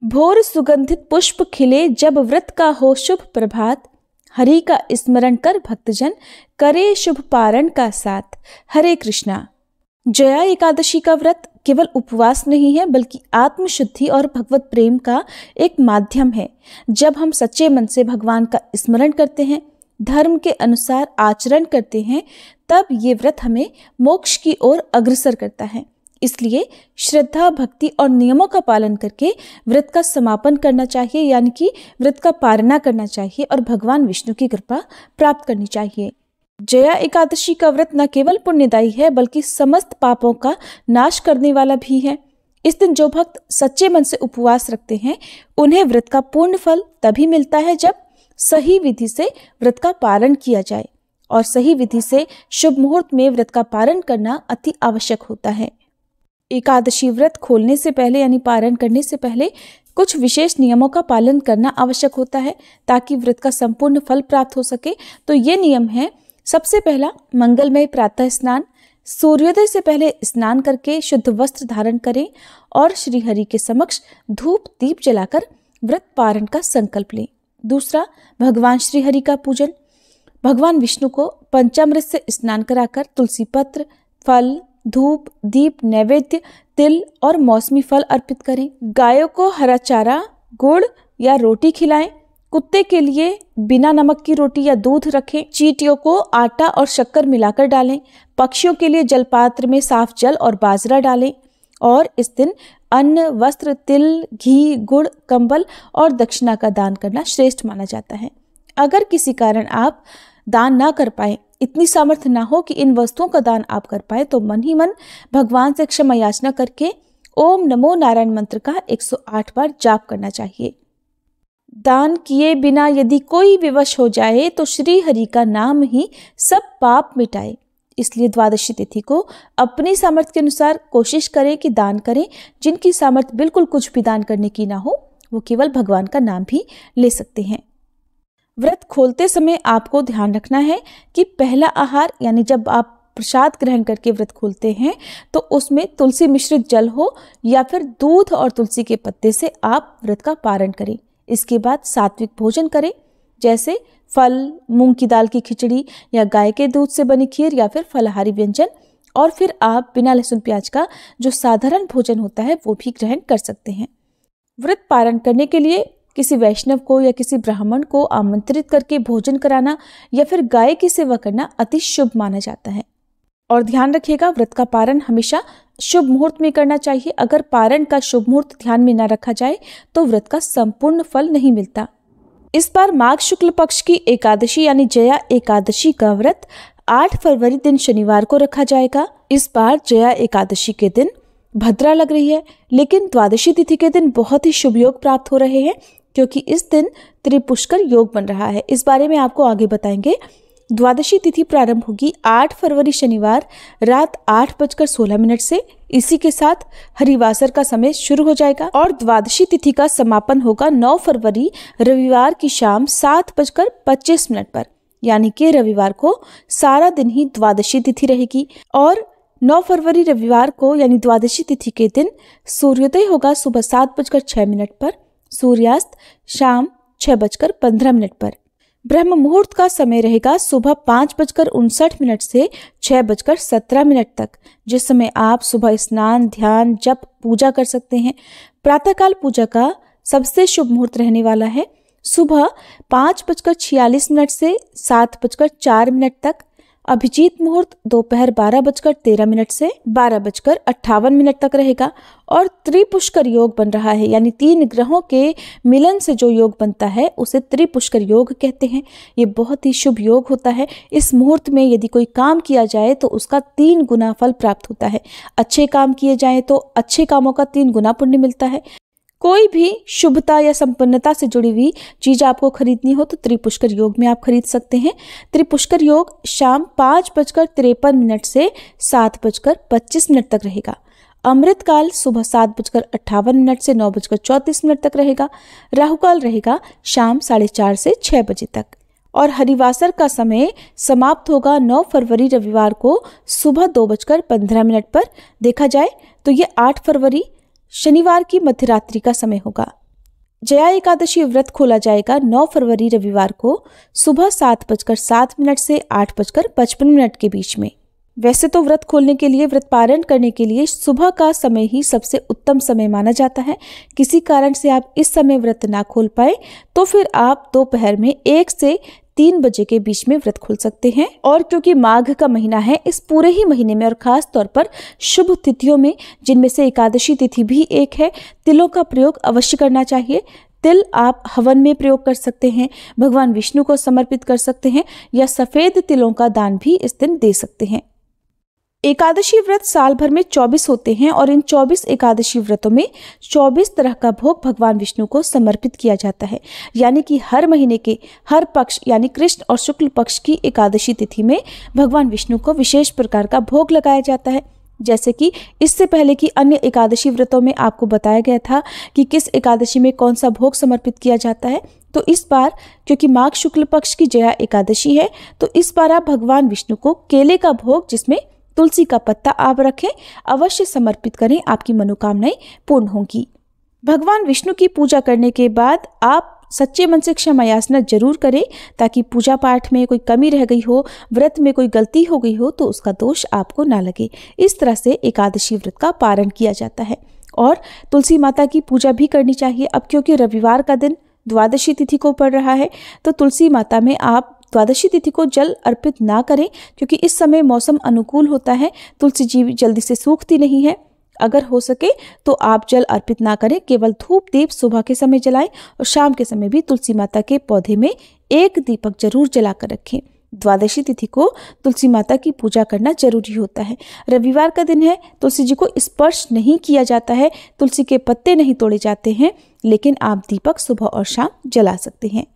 भोर सुगंधित पुष्प खिले जब व्रत का हो शुभ प्रभात, हरि का स्मरण कर भक्तजन करे शुभ पारण का साथ। हरे कृष्णा। जया एकादशी का व्रत केवल उपवास नहीं है बल्कि आत्मशुद्धि और भगवत प्रेम का एक माध्यम है। जब हम सच्चे मन से भगवान का स्मरण करते हैं, धर्म के अनुसार आचरण करते हैं, तब ये व्रत हमें मोक्ष की ओर अग्रसर करता है। इसलिए श्रद्धा, भक्ति और नियमों का पालन करके व्रत का समापन करना चाहिए, यानी कि व्रत का पारणा करना चाहिए और भगवान विष्णु की कृपा प्राप्त करनी चाहिए। जया एकादशी का व्रत न केवल पुण्यदायी है बल्कि समस्त पापों का नाश करने वाला भी है। इस दिन जो भक्त सच्चे मन से उपवास रखते हैं, उन्हें व्रत का पूर्ण फल तभी मिलता है जब सही विधि से व्रत का पालन किया जाए, और सही विधि से शुभ मुहूर्त में व्रत का पालन करना अति आवश्यक होता है। एकादशी व्रत खोलने से पहले यानी पारण करने से पहले कुछ विशेष नियमों का पालन करना आवश्यक होता है ताकि व्रत का संपूर्ण फल प्राप्त हो सके। तो ये नियम है, सबसे पहला मंगलमय प्रातः स्नान। सूर्योदय से पहले स्नान करके शुद्ध वस्त्र धारण करें और श्री हरि के समक्ष धूप दीप जलाकर व्रत पारण का संकल्प लें। दूसरा, भगवान श्री हरि का पूजन। भगवान विष्णु को पंचामृत से स्नान कराकर तुलसी पत्र, फल, धूप, दीप, नैवेद्य, तिल और मौसमी फल अर्पित करें। गायों को हरा चारा, गुड़ या रोटी खिलाएं। कुत्ते के लिए बिना नमक की रोटी या दूध रखें। चींटियों को आटा और शक्कर मिलाकर डालें। पक्षियों के लिए जलपात्र में साफ जल और बाजरा डालें। और इस दिन अन्न, वस्त्र, तिल, घी, गुड़, कंबल और दक्षिणा का दान करना श्रेष्ठ माना जाता है। अगर किसी कारण आप दान ना कर पाए, इतनी सामर्थ्य ना हो कि इन वस्तुओं का दान आप कर पाए, तो मन ही मन भगवान से क्षमा याचना करके ओम नमो नारायण मंत्र का 108 बार जाप करना चाहिए। दान किए बिना यदि कोई विवश हो जाए तो श्री हरि का नाम ही सब पाप मिटाए। इसलिए द्वादशी तिथि को अपनी सामर्थ्य के अनुसार कोशिश करें कि दान करें। जिनकी सामर्थ्य बिल्कुल कुछ भी दान करने की ना हो, वो केवल भगवान का नाम भी ले सकते हैं। व्रत खोलते समय आपको ध्यान रखना है कि पहला आहार यानी जब आप प्रसाद ग्रहण करके व्रत खोलते हैं तो उसमें तुलसी मिश्रित जल हो या फिर दूध और तुलसी के पत्ते से आप व्रत का पारण करें। इसके बाद सात्विक भोजन करें, जैसे फल, मूंग की दाल की खिचड़ी या गाय के दूध से बनी खीर या फिर फलाहारी व्यंजन। और फिर आप बिना लहसुन प्याज का जो साधारण भोजन होता है वो भी ग्रहण कर सकते हैं। व्रत पारण करने के लिए किसी वैष्णव को या किसी ब्राह्मण को आमंत्रित करके भोजन कराना या फिर गाय की सेवा करना अति शुभ माना जाता है। और ध्यान रखिएगा, व्रत का पारण हमेशा शुभ मुहूर्त में करना चाहिए। अगर पारण का शुभ मुहूर्त ध्यान में न रखा जाए तो व्रत का संपूर्ण फल नहीं मिलता। इस बार माघ शुक्ल पक्ष की एकादशी यानी जया एकादशी का व्रत 8 फरवरी दिन शनिवार को रखा जाएगा। इस बार जया एकादशी के दिन भद्रा लग रही है, लेकिन द्वादशी तिथि के दिन बहुत ही शुभ योग प्राप्त हो रहे हैं क्योंकि इस दिन त्रिपुष्कर योग बन रहा है। इस बारे में आपको आगे बताएंगे। द्वादशी तिथि प्रारंभ होगी 8 फरवरी शनिवार रात 8:16 से। इसी के साथ हरिवासर का समय शुरू हो जाएगा और द्वादशी तिथि का समापन होगा 9 फरवरी रविवार की शाम 7:25 पर। यानी कि रविवार को सारा दिन ही द्वादशी तिथि रहेगी। और 9 फरवरी रविवार को यानी द्वादशी तिथि के दिन सूर्योदय होगा सुबह 7:06 पर, सूर्यास्त शाम 6:15 पर। ब्रह्म मुहूर्त का समय रहेगा सुबह 5:59 से 6:17 तक, जिस समय आप सुबह स्नान, ध्यान, जप, पूजा कर सकते हैं। प्रातःकाल पूजा का सबसे शुभ मुहूर्त रहने वाला है सुबह 5:46 से 7:04 तक। अभिजीत मुहूर्त दोपहर 12:13 से 12:58 तक रहेगा। और त्रिपुष्कर योग बन रहा है, यानी 3 ग्रहों के मिलन से जो योग बनता है उसे त्रिपुष्कर योग कहते हैं। ये बहुत ही शुभ योग होता है। इस मुहूर्त में यदि कोई काम किया जाए तो उसका 3 गुना फल प्राप्त होता है। अच्छे काम किए जाए तो अच्छे कामों का 3 गुना पुण्य मिलता है। कोई भी शुभता या संपन्नता से जुड़ी हुई चीज आपको खरीदनी हो तो त्रिपुष्कर योग में आप खरीद सकते हैं। त्रिपुष्कर योग शाम 5:53 से 7:25 तक रहेगा। अमृत काल सुबह 7:58 से 9:34 तक रहेगा। राहु काल रहेगा शाम 4:30 से 6 बजे तक। और हरिवासर का समय समाप्त होगा 9 फरवरी रविवार को सुबह 2:15 पर। देखा जाए तो ये 8 फरवरी शनिवार की मध्यरात्रि का समय होगा। जया एकादशी व्रत खोला जाएगा 9 फरवरी रविवार को सुबह 7:07 से 8:55 के बीच में। वैसे तो व्रत खोलने के लिए, व्रत पारण करने के लिए सुबह का समय ही सबसे उत्तम समय माना जाता है। किसी कारण से आप इस समय व्रत ना खोल पाए तो फिर आप दोपहर में 1 से 3 बजे के बीच में व्रत खोल सकते हैं। और क्योंकि माघ का महीना है, इस पूरे ही महीने में और खास तौर पर शुभ तिथियों में, जिनमें से एकादशी तिथि भी एक है, तिलों का प्रयोग अवश्य करना चाहिए। तिल आप हवन में प्रयोग कर सकते हैं, भगवान विष्णु को समर्पित कर सकते हैं या सफेद तिलों का दान भी इस दिन दे सकते हैं। एकादशी व्रत साल भर में 24 होते हैं और इन 24 एकादशी व्रतों में 24 तरह का भोग भगवान विष्णु को समर्पित किया जाता है। यानी कि हर महीने के हर पक्ष यानी कृष्ण और शुक्ल पक्ष की एकादशी तिथि में भगवान विष्णु को विशेष प्रकार का भोग लगाया जाता है। जैसे कि इससे पहले की अन्य एकादशी व्रतों में आपको बताया गया था कि किस एकादशी में कौन सा भोग समर्पित किया जाता है, तो इस बार क्योंकि माघ शुक्ल पक्ष की जया एकादशी है, तो इस बार आप भगवान विष्णु को केले का भोग, जिसमें तुलसी का पत्ता आप रखें, अवश्य समर्पित करें। आपकी मनोकामनाएं पूर्ण होंगी। भगवान विष्णु की पूजा करने के बाद आप सच्चे मन से क्षमा याचना जरूर करें, ताकि पूजा पाठ में कोई कमी रह गई हो, व्रत में कोई गलती हो गई हो तो उसका दोष आपको ना लगे। इस तरह से एकादशी व्रत का पारण किया जाता है। और तुलसी माता की पूजा भी करनी चाहिए। अब क्योंकि रविवार का दिन द्वादशी तिथि को पड़ रहा है, तो तुलसी माता में आप द्वादशी तिथि को जल अर्पित ना करें, क्योंकि इस समय मौसम अनुकूल होता है, तुलसी जी जल्दी से सूखती नहीं है। अगर हो सके तो आप जल अर्पित ना करें, केवल धूप दीप सुबह के समय जलाएं और शाम के समय भी तुलसी माता के पौधे में एक दीपक जरूर जलाकर रखें। द्वादशी तिथि को तुलसी माता की पूजा करना जरूरी होता है। रविवार का दिन है, तुलसी जी को स्पर्श नहीं किया जाता है, तुलसी के पत्ते नहीं तोड़े जाते हैं, लेकिन आप दीपक सुबह और शाम जला सकते हैं।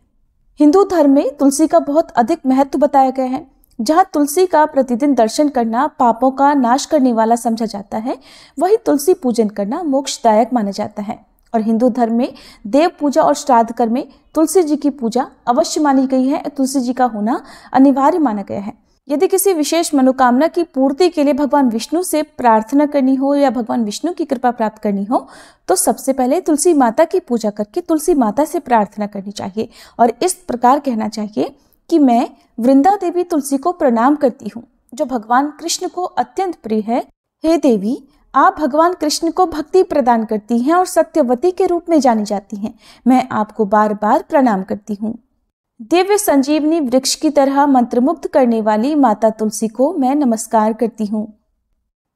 हिंदू धर्म में तुलसी का बहुत अधिक महत्व बताया गया है। जहाँ तुलसी का प्रतिदिन दर्शन करना पापों का नाश करने वाला समझा जाता है, वही तुलसी पूजन करना मोक्षदायक माना जाता है। और हिंदू धर्म में देव पूजा और श्राद्ध कर्म में तुलसी जी की पूजा अवश्य मानी गई है। तुलसी जी का होना अनिवार्य माना गया है। यदि किसी विशेष मनोकामना की पूर्ति के लिए भगवान विष्णु से प्रार्थना करनी हो या भगवान विष्णु की कृपा प्राप्त करनी हो, तो सबसे पहले तुलसी माता की पूजा करके तुलसी माता से प्रार्थना करनी चाहिए और इस प्रकार कहना चाहिए कि मैं वृंदा देवी तुलसी को प्रणाम करती हूँ, जो भगवान कृष्ण को अत्यंत प्रिय है। हे देवी, आप भगवान कृष्ण को भक्ति प्रदान करती हैं और सत्यवती के रूप में जानी जाती हैं। मैं आपको बार बार प्रणाम करती हूँ। दिव्य संजीवनी वृक्ष की तरह मंत्रमुग्ध करने वाली माता तुलसी को मैं नमस्कार करती हूँ।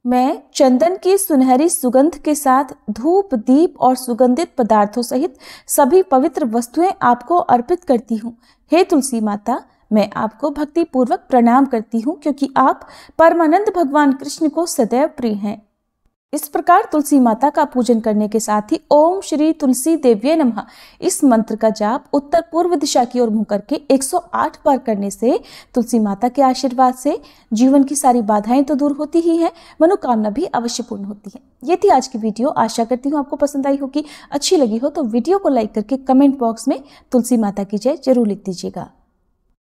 मैं चंदन की सुनहरी सुगंध के साथ धूप दीप और सुगंधित पदार्थों सहित सभी पवित्र वस्तुएं आपको अर्पित करती हूँ। हे तुलसी माता, मैं आपको भक्ति पूर्वक प्रणाम करती हूँ, क्योंकि आप परमानंद भगवान कृष्ण को सदैव प्रिय हैं। इस प्रकार तुलसी माता का पूजन करने के साथ ही ओम श्री तुलसी देव्ये नमः इस मंत्र का जाप उत्तर पूर्व दिशा की ओर मुंह करके 108 बार करने से तुलसी माता के आशीर्वाद से जीवन की सारी बाधाएं तो दूर होती ही हैं, मनोकामना भी अवश्य पूर्ण होती है। ये थी आज की वीडियो। आशा करती हूँ आपको पसंद आई होगी। अच्छी लगी हो तो वीडियो को लाइक करके कमेंट बॉक्स में तुलसी माता की जय जरूर लिख दीजिएगा।